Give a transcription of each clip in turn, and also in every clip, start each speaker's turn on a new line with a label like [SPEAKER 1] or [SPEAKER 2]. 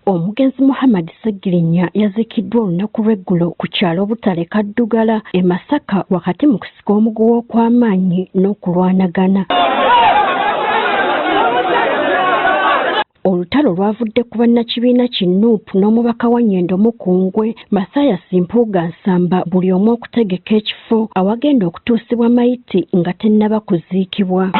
[SPEAKER 1] Omugenzi Muhammad Segirinya yazikiddwa olunaku lw'eggulo ku kyalo Butale Kaddugala e Masaka wakati mu kusika omuguwa okw'amaanyi n'okulwanagana. Olutalo lwavudde ku bannakibiina ki Nuupu n'omubaka wa Nnyendo Mukungwe Masaya Simpuuga Nsamba buli omu okutegeka ekifo awagenda okutuusibwa mayiti nga tennaba kuziikibwa.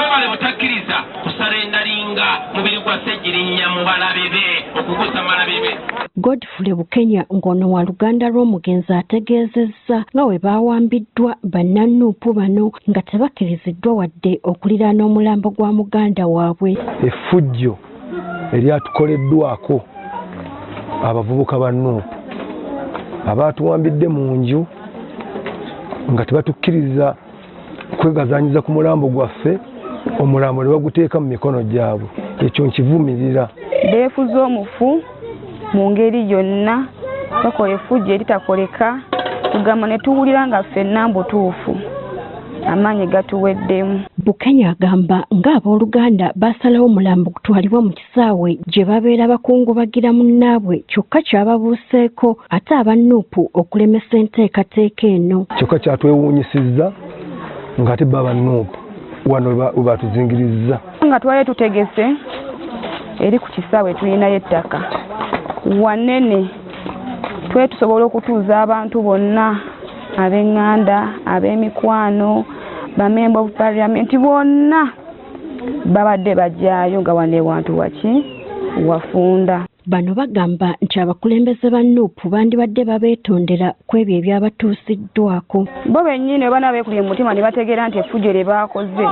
[SPEAKER 1] Godfrey Bukenya ng'ono wa luganda lw'omugenzi ategeezezza nga bwe baawambiddwa bannanuupu bano nga tebakkiriziddwa wadde okuliraana omulambo gwa muganda waabwe.
[SPEAKER 2] Effujjo eryatukoleddwako abavubuka ba Nuupu abaatuwambidde mu nju nga tebatukkiriza kwegazaanyiza ku mulambo gwaffe, omulambo ne baguteeka mu mikono gyabwe. Ekyo nkivumirira.
[SPEAKER 3] Beefuze omufu mu ngeri yonna, bakola effujjo eritakoleka, tugamba ne tuwulira nga ffenna mbutuufu amaanyi gatuweddemu.
[SPEAKER 1] Bukenya agamba ng'abooluganda baasalawo omulambo gutwalibwa mu kisaawe gye babeera bakungubagira munnaabwe, kyokka kyababuuseeko ate abannuupu okulemesa enteekateeka eno.
[SPEAKER 2] Kyokka kyatwewuunyisizza ng'ate baba Nuupu wano we baatuzingirizza.
[SPEAKER 3] Nga twali tutegese eri ku kisaawe tulinayo ettaka wanene twe tusobola okutuuza abantu bonna ab'enganda, ab'emikwano, bamemba of parliament bonna babadde bajjaayo nga wane wantu waki wafunda.
[SPEAKER 1] Bano bagamba nti abakulembeze ba Nuupu bandibadde babeetondera ku ebyo ebyabatuusiddwako.
[SPEAKER 3] Bo bennyini bana beekuli mu mutima ne bategeera nti effujjo lye baakoze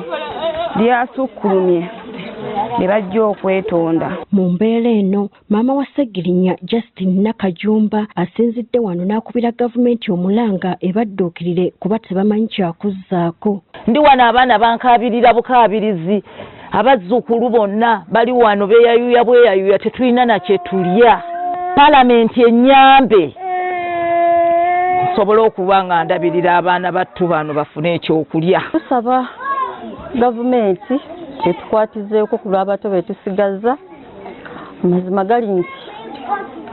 [SPEAKER 3] lyasukkulumye ne bajja okwetonda. Mu mbeera eno maama wa Segirinya Justin Nakajumba asinzidde wano n'akubira gavumenti omulanga ebadduukirire kuba tebamanyi kyakuzzaako.
[SPEAKER 4] Ndi wano abaana bankabirira bukaabirizi, abazzukulu bonna bali wano beeyayuuya bweyayuuya, tetulina na kye tulya. Palamenti ennyambe nsobole okuba nga ndabirira abaana battu bano bafune ekyokulya.
[SPEAKER 5] Tusaba gavumenti etukwatizeeko ku lw'abato betusigaza. Amazima gali nti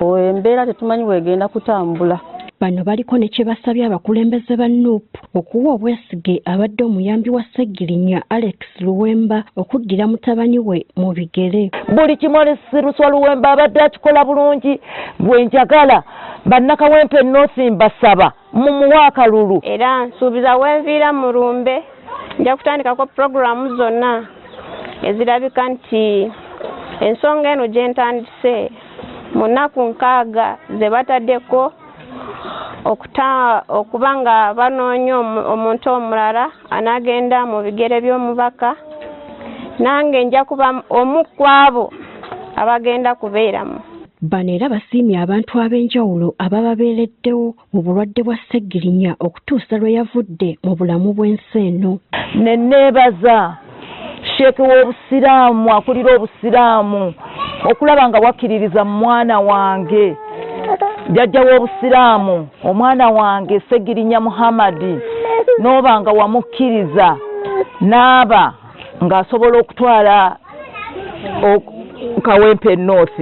[SPEAKER 5] embeera tetumanyi weegenda kutambula.
[SPEAKER 1] Bano baliko ne kye basabye abakulembeze ba Nuupu okuwa obwesige abadde omuyambi wa Segirinya Alex Luwemba okuddira mutabani we mu bigere.
[SPEAKER 4] Buli kimolesi Luswa Luwemba abadde akikola bulungi, bwe njagala bannakawempe North mbasaba mumuwe akalulu.
[SPEAKER 6] Era nsuubiza wenviira mu lumbe nja kutandikako puroguramu zonna ezirabika nti ensonga eno gye ntandise mu nnaku 6 ze bataddeko okuba nga banoonya omuntu omulala anaagenda mu bigere by'omubaka, nange nja kuba omu ku abo abagenda kubeeramu.
[SPEAKER 1] Bano era basiimye abantu ab'enjawulo abababeereddewo mu bulwadde bwa Segirinya okutuusa lwe yavudde mu bulamu bw'ensi eno.
[SPEAKER 4] Ne neebaza sheeke w'obusiraamu akulira obusiraamu okulaba nga wakkiririza mwana wange, jjajja w'obusiraamu omwana wange Segirinya Muhammadi, n'oba nga wamukkiriza n'aba ng'asobola okutwala Kawempe North.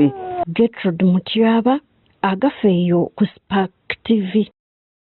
[SPEAKER 1] Gertrude Mutyaba, Agafeeyo ku Spark TV.